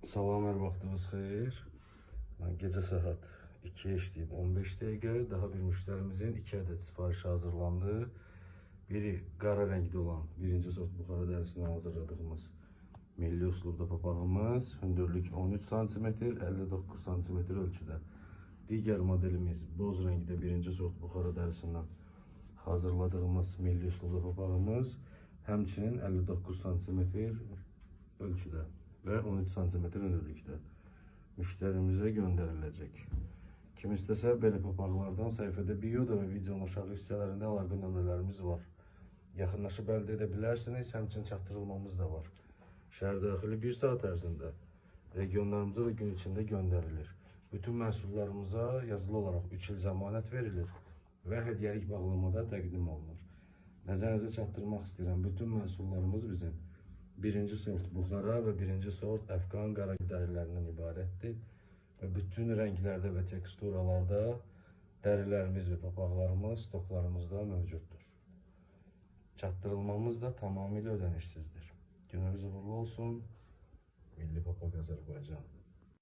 Salam, hər vaxtınız xeyir. Mən gecə saat 2-yə işləyib 15 dəqiqə. Daha bir müştərimizin 2 ədəd sifarişi hazırlandı. Biri qara rəngdə olan birinci sort buxara dərisindən hazırladığımız milli üslubda papağımız. Hündürlük 13 cm, 59 cm ölçüdə. Digər modelimiz boz rəngdə birinci sort buxara dərisindən hazırladığımız milli üslubda papağımız. Həmçinin 59 cm ölçüdə və 13 cm hündürlükdə müştərimizə göndəriləcək. Kim istəsə belə papaqlardan səhifədə bioda və videonun aşağı hissələrində əlaqə nömrələrimiz var. Yaxınlaşıb əldə edə bilərsiniz, həmçinin çatdırılmamız da var. Şəhər daxili 1 saat ərzində regionlarımıza da gün içində göndərilir. Bütün məhsullarımıza yazılı olaraq 3 il zəmanət verilir və hədiyyəlik bağlamada təqdim olunur. Nəzərinizə çatdırmaq istəyirəm, bütün məhsullarımız bizim birinci sort buxara və birinci sort əfqan qara dərilərindən ibarətdir və bütün rənglərdə və teksturalarda dərilərimiz və papaqlarımız stoklarımızda mövcuddur. Çatdırılmamız da tamamilə ödənişsizdir. Gününüz uğurlu olsun. Milli Papaq Azərbaycan.